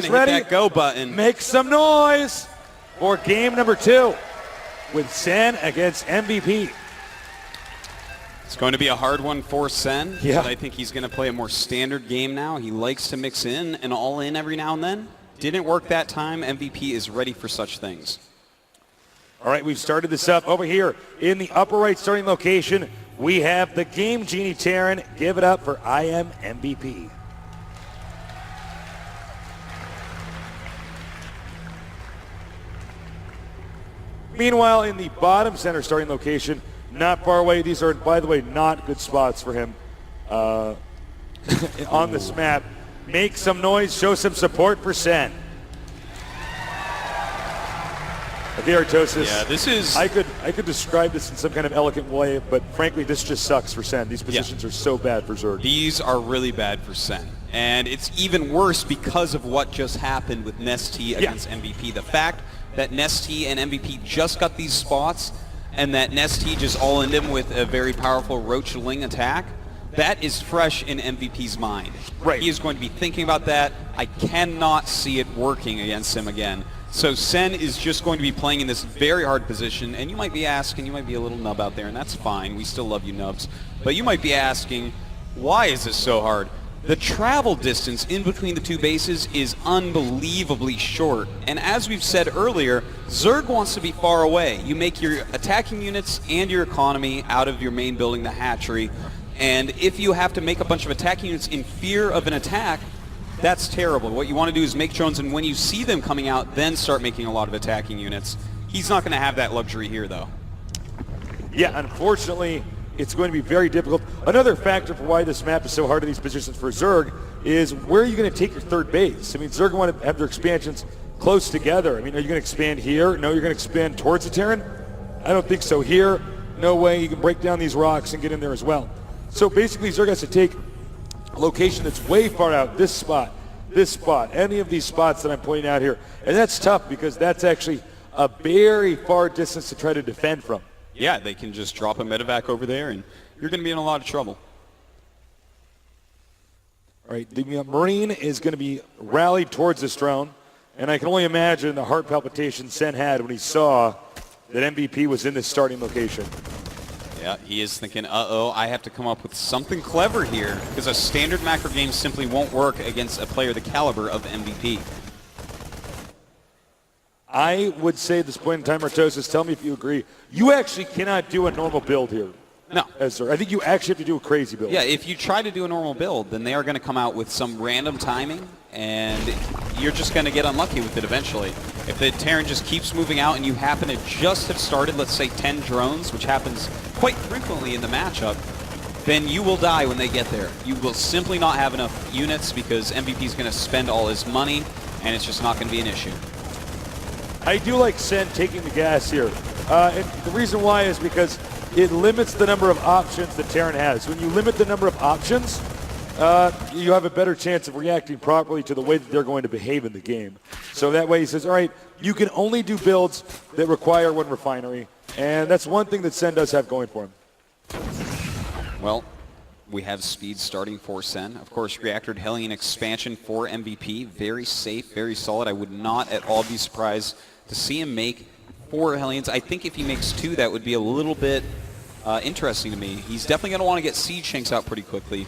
guys hit ready? that go button. Make some noise for game number 2 with Sen against MVP. It's going to be a hard one for Sen, Yeah. but I think he's going to play a more standard game now. He likes to mix in and all in every now and then. Didn't work that time. MVP is ready for such things. All right, we've started this up over here in the upper right starting location. We have the Game Genie Terran. Give it up for I am MVP. Meanwhile, in the bottom center starting location, not far away, these are, by the way, not good spots for him on this map. Make some noise, show some support for Sen. Okay, Artosis. Yeah, this is... I could describe this in some kind of elegant way, but frankly, this just sucks for Sen. These positions are so bad for Zerg. These are really bad for Sen. And it's even worse because of what just happened with Nesty against MVP. The fact that Nesty and MVP just got these spots and that Nesty just all-in him with a very powerful Roach-Ling attack, that is fresh in MVP's mind. Right. He is going to be thinking about that. I cannot see it working against him again. So Sen is just going to be playing in this very hard position, and you might be asking, you might be a little nub out there, and that's fine. We still love you nubs. But you might be asking, why is this so hard? The travel distance in between the two bases is unbelievably short. And as we've said earlier, Zerg wants to be far away. You make your attacking units and your economy out of your main building, the hatchery. And if you have to make a bunch of attacking units in fear of an attack, that's terrible. What you want to do is make drones, and when you see them coming out, then start making a lot of attacking units. He's not going to have that luxury here, though. Yeah, unfortunately, it's going to be very difficult. Another factor for why this map is so hard in these positions for Zerg is where are you going to take your third base? I mean, Zerg want to have their expansions close together. I mean, are you going to expand here? No, you're going to expand towards the Terran? I don't think so. Here, no way. You can break down these rocks and get in there as well. So basically, Zerg has to take a location that's way far out, this spot, any of these spots that I'm pointing out here. And that's tough because that's actually a very far distance to try to defend from. Yeah, they can just drop a medevac over there, and you're going to be in a lot of trouble. All right, the Marine is going to be rallied towards this drone, and I can only imagine the heart palpitations Sen had when he saw that MVP was in this starting location. Yeah, he is thinking, uh-oh, I have to come up with something clever here, because a standard macro game simply won't work against a player the caliber of MVP. I would say at this point in time, Artosis, tell me if you agree, you actually cannot do a normal build here. No. I think you actually have to do a crazy build. Yeah, if you try to do a normal build, then they are going to come out with some random timing, and you're just going to get unlucky with it eventually. If the Terran just keeps moving out and you happen to just have started, let's say, 10 drones, which happens quite frequently in the matchup, then you will die when they get there. You will simply not have enough units because MVP is going to spend all his money, and it's just not going to be an issue. I do like Sen taking the gas here. And the reason why is because it limits the number of options that Terran has. When you limit the number of options, you have a better chance of reacting properly to the way that they're going to behave in the game. So that way he says, all right, you can only do builds that require one refinery. And that's one thing that Sen does have going for him. Well, we have speed starting for Sen. Of course, reactored Hellion expansion for MVP. Very safe, very solid. I would not at all be surprised to see him make 4 Hellions. I think if he makes 2, that would be a little bit interesting to me. He's definitely going to want to get Siege Shanks out pretty quickly,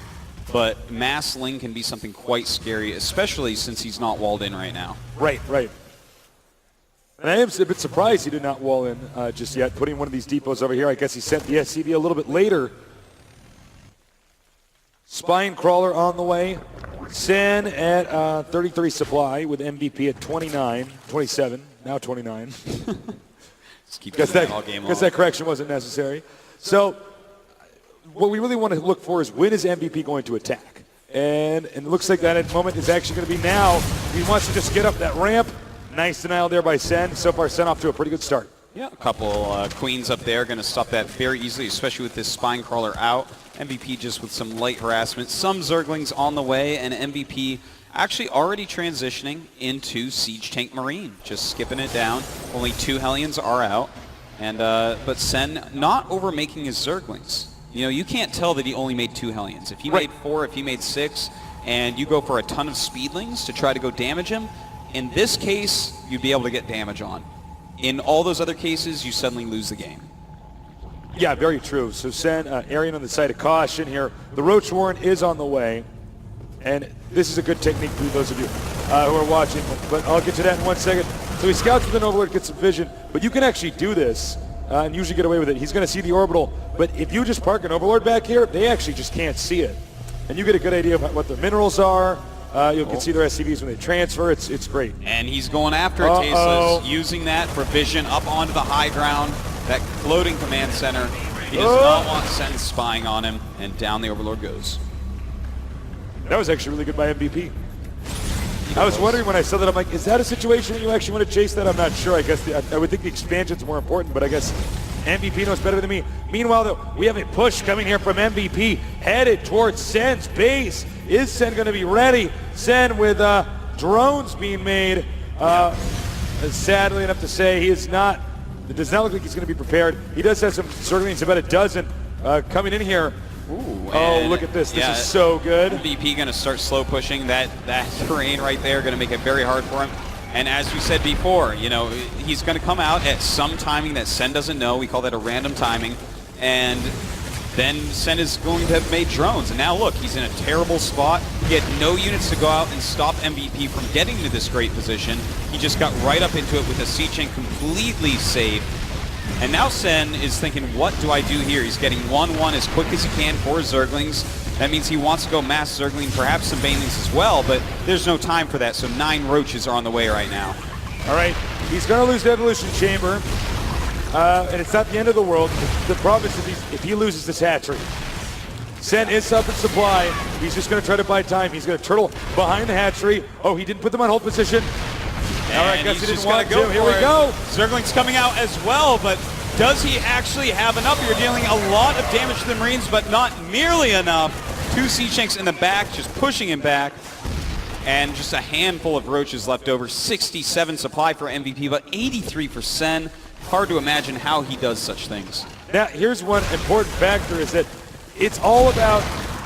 but Mass Ling can be something quite scary, especially since he's not walled in right now. Right. And I am a bit surprised he did not wall in just yet, putting one of these depots over here. I guess he sent the SCV a little bit later. Spine Crawler on the way. Sen at 33 supply with MVP at 27, now 29. Just keep doing that all game long. Because that correction wasn't necessary. So what we really want to look for is when is MVP going to attack? And it looks like that moment is actually going to be now. He wants to just get up that ramp. Nice denial there by Sen. So far, Sen off to a pretty good start. Yeah, a couple queens up there going to stop that very easily, especially with this Spine Crawler out. MVP just with some light harassment. Some Zerglings on the way, and MVP actually already transitioning into Siege Tank Marine. Just skipping it down. Only 2 Hellions are out. And but Sen not overmaking his Zerglings. You know, you can't tell that he only made 2 Hellions. If he made 4, if he made 6, and you go for a ton of speedlings to try to go damage him, in this case, you'd be able to get damage on. In all those other cases, you suddenly lose the game. Yeah, very true. So Sen, erring on the side of caution here. The Roach Warren is on the way, and this is a good technique for those of you who are watching, but I'll get to that in 1 second. So he scouts with an Overlord, gets some vision, but you can actually do this and usually get away with it. He's going to see the orbital, but if you just park an Overlord back here, they actually just can't see it. And you get a good idea of what their minerals are. You can see their SCVs when they transfer. It's great. And he's going after it, Tasteless, using that for vision up onto the high ground, that floating command center. He does not want Sen spying on him, and down the Overlord goes. That was actually really good by MVP. I was wondering when I saw that, I'm like, is that a situation that you actually want to chase that? I'm not sure. I guess I would think the expansion's more important, but I guess MVP knows better than me. Meanwhile, though, we have a push coming here from MVP, headed towards Sen's base. Is Sen going to be ready? Sen with drones being made. Sadly enough to say, he is not. It does not look like he's going to be prepared. He does have some Zerglings, about a dozen coming in here. Ooh, oh, look at this. This is so good. MVP going to start slow pushing that terrain right there, going to make it very hard for him. And as we said before, you know, he's going to come out at some timing that Sen doesn't know. We call that a random timing. And then Sen is going to have made drones. And now look, he's in a terrible spot. He had no units to go out and stop MVP from getting to this great position. He just got right up into it with a siege chain completely safe. And now Sen is thinking, what do I do here? He's getting 1-1 as quick as he can for Zerglings. That means he wants to go mass Zergling, perhaps some Banelings as well, but there's no time for that, so 9 Roaches are on the way right now. All right, he's going to lose the Evolution Chamber, and it's not the end of the world. The problem is if he loses this hatchery. Sen is up in supply. He's just going to try to buy time. He's going to turtle behind the hatchery. Oh, he didn't put them on hold position. All right, guess he didn't want to. Here we go. Zergling's coming out as well, but does he actually have enough? You're dealing a lot of damage to the Marines, but not nearly enough. 2 siege tanks in the back, just pushing him back. And just a handful of Roaches left over. 67 supply for MVP, but 83 for Sen. Hard to imagine how he does such things. Now, here's one important factor is that it's all about,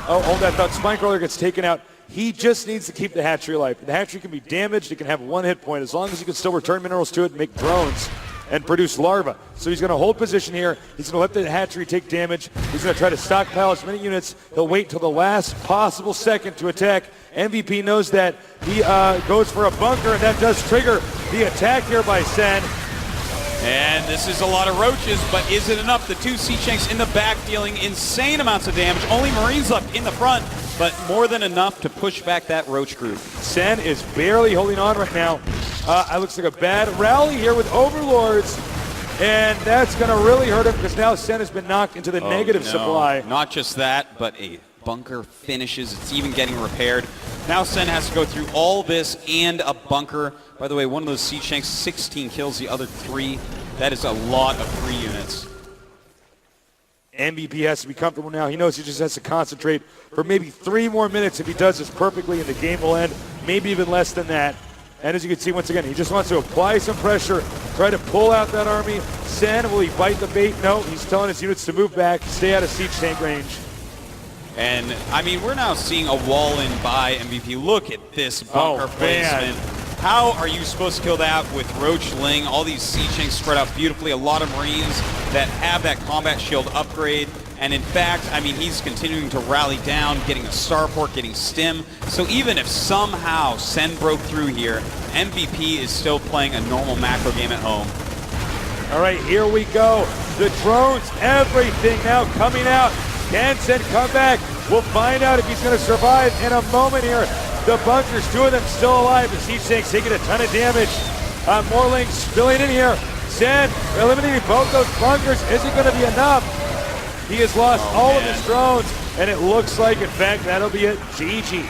that Spinecrawler gets taken out. He just needs to keep the hatchery alive. The hatchery can be damaged. It can have 1 hit point as long as you can still return minerals to it and make drones and produce larvae. So he's going to hold position here. He's going to let the hatchery take damage. He's going to try to stockpile as many units. He'll wait till the last possible second to attack. MVP knows that. He goes for a bunker, and that does trigger the attack here by Sen. And this is a lot of Roaches, but is it enough? The 2 siege tanks in the back dealing insane amounts of damage. Only Marines left in the front, but more than enough to push back that Roach group. Sen is barely holding on right now. It looks like a bad rally here with Overlords, and that's going to really hurt him because now Sen has been knocked into the negative supply. Not just that, but a bunker finishes. It's even getting repaired. Now Sen has to go through all this and a bunker. By the way, one of those siege tanks, 16 kills, the other 3. That is a lot of 3 units. MVP has to be comfortable now. He knows he just has to concentrate for maybe 3 more minutes. If he does this perfectly, and the game will end, maybe even less than that. And as you can see, once again, he just wants to apply some pressure, try to pull out that army. Sen, will he bite the bait? No, he's telling his units to move back, stay out of siege tank range. And, I mean, we're now seeing a wall-in by MVP. Look at this bunker placement. How are you supposed to kill that with Roach Ling? All these siege tanks spread out beautifully. A lot of Marines that have that combat shield upgrade. And in fact, I mean, he's continuing to rally down, getting a starport, getting stim. So even if somehow Sen broke through here, MVP is still playing a normal macro game at home. All right, here we go. The drones, everything now coming out. Can Sen come back? We'll find out if he's going to survive in a moment here. The bunkers, 2 of them still alive. The siege tanks taking a ton of damage. More links spilling in here. Sen eliminating both those bunkers. Is it going to be enough? He has lost all of his drones, and it looks like, in fact, that'll be it. GG.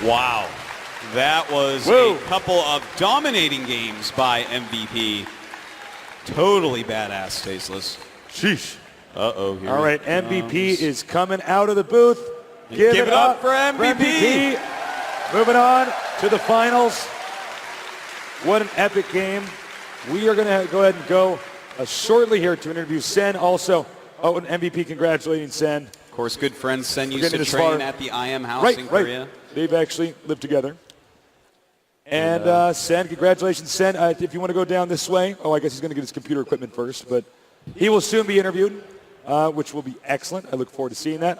Wow. That was a couple of dominating games by MVP. Totally badass, Tasteless. Sheesh. Uh-oh. All right, MVP is coming out of the booth. Give it up for MVP. Moving on to the finals. What an epic game. We are going to go ahead and go shortly here to interview Sen. Also, and MVP congratulating Sen. Of course, good friends Sen We're used to getting this train far. at the IM house in Korea. They've actually lived together. And Sen, congratulations, Sen. If you want to go down this way, I guess he's going to get his computer equipment first, but he will soon be interviewed, which will be excellent. I look forward to seeing that.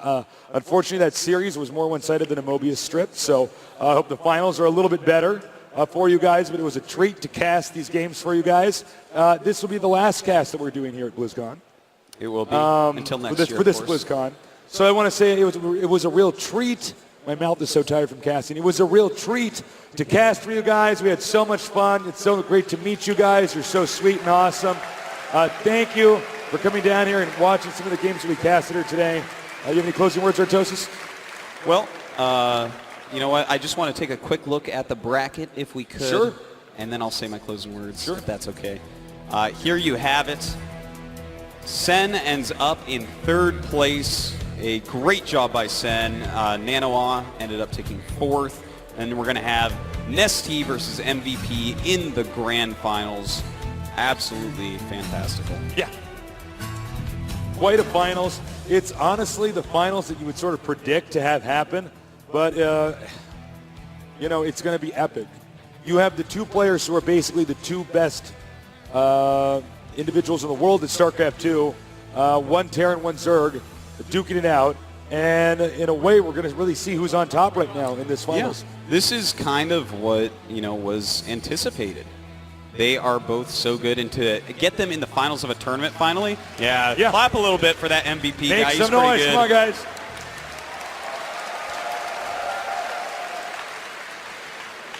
Unfortunately, that series was more one-sided than a Mobius strip, so I hope the finals are a little bit better for you guys, but it was a treat to cast these games for you guys. This will be the last cast that we're doing here at BlizzCon. It will be until next year, for this BlizzCon. So I want to say it was a real treat. My mouth is so tired from casting. It was a real treat to cast for you guys. We had so much fun. It's so great to meet you guys. You're so sweet and awesome. Thank you for coming down here and watching some of the games that we casted here today. You have any closing words, Artosis? Well, you know what? I just want to take a quick look at the bracket, if we could. Sure. And then I'll say my closing words, sure, if that's okay. Here you have it. Sen ends up in third place. A great job by Sen. Nanoa ended up taking fourth. And we're going to have Nesty versus MVP in the grand finals. Absolutely fantastical. Yeah. Quite a finals. It's honestly the finals that you would sort of predict to have happen. But, you know, it's going to be epic. You have the two players who are basically the two best individuals in the world at Starcraft 2. One Terran, one Zerg, duking it out. And in a way, we're going to really see who's on top right now in this finals. Yeah. This is kind of what, you know, was anticipated. They are both so good, and to get them in the finals of a tournament finally, yeah. Clap a little bit for that MVP guy. Make He's some noise. pretty good. Come on, guys.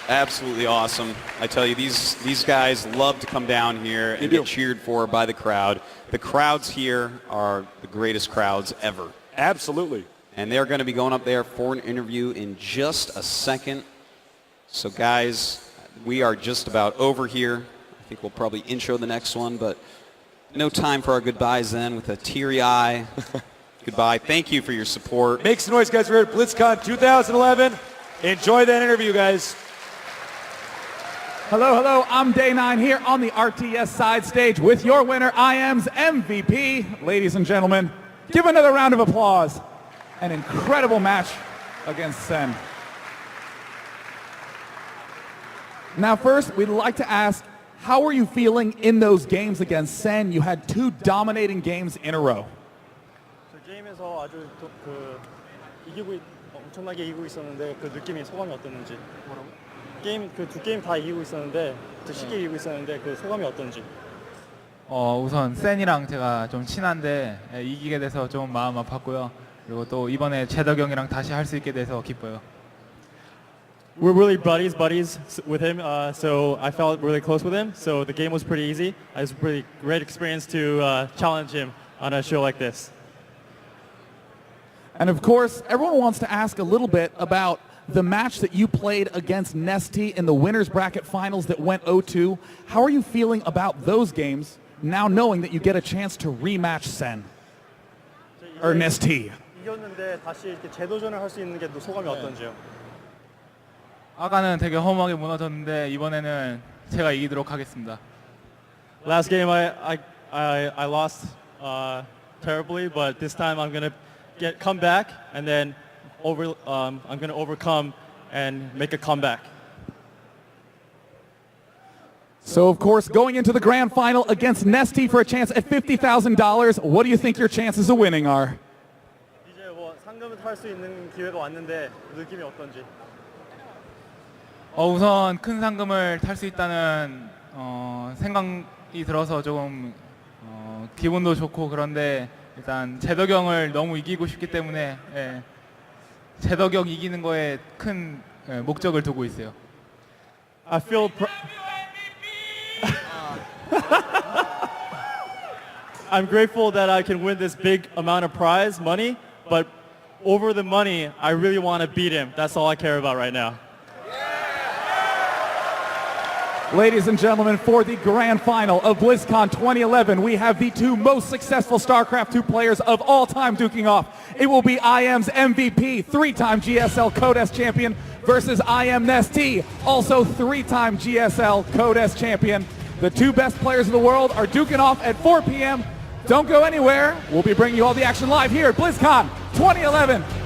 Absolutely awesome. I tell you, these guys love to come down here and get cheered for by the crowd. The crowds here are the greatest crowds ever. Absolutely. And they're going to be going up there for an interview in just a second. So, guys, we are just about over here. I think we'll probably intro the next one, but no time for our goodbyes then with a teary eye. Goodbye. Thank you for your support. Make some noise, guys. We're at BlizzCon 2011. Enjoy that interview, guys. Hello, hello. I'm Day 9 here on the RTS side stage with your winner, IM's MVP. Ladies and gentlemen, give another round of applause. An incredible match against Sen. Now first, we'd like to ask, how were you feeling in those games against Sen? You had two dominating games in a row. 게임에서 아주 엄청나게 이기고 있었는데 그 느낌이 소감이 어땠는지. 게임 그 두 게임 다 이기고 있었는데 쉽게 이기고 있었는데 그 소감이 어떤지. 우선 센이랑 제가 좀 친한데 이기게 돼서 좀 마음 아팠고요. 그리고 또 이번에 제덕 형이랑 다시 할 수 있게 돼서 기뻐요. We're really buddies with him, so I felt really close with him. So the game was pretty easy. It was a pretty great experience to challenge him on a show like this. And of course, everyone wants to ask a little bit about the match that you played against Nesty in the winners bracket finals that went 0-2. How are you feeling about those games now knowing that you get a chance to rematch Sen or Nesty? 이겼는데 다시 이렇게 재도전을 할 수 있는 게 소감이 어떤지요? 아까는 되게 허무하게 무너졌는데 이번에는 제가 이기도록 하겠습니다. Last game I lost terribly, but this time I'm gonna come back and then I'm gonna overcome and make a comeback. So of course, going into the grand final against Nesty for a chance at $50,000, what do you think your chances of winning are? 이제 뭐 상금을 탈 수 있는 기회가 왔는데 느낌이 어떤지? 우선 큰 상금을 탈 수 있다는 생각이 들어서 조금 기분도 좋고 그런데 일단 제덕 형을 너무 이기고 싶기 때문에 제덕 형 이기는 거에 큰 목적을 두고 있어요. I feel I'm grateful that I can win this big amount of prize money, but over the money, I really want to beat him. That's all I care about right now. Ladies and gentlemen, for the grand final of BlizzCon 2011, we have the two most successful StarCraft 2 players of all time duking off. It will be IM's MVP, three-time GSL Code S champion, versus IM Nesty, also three-time GSL Code S champion. The two best players in the world are duking off at 4 p.m. Don't go anywhere. We'll be bringing you all the action live here at BlizzCon 2011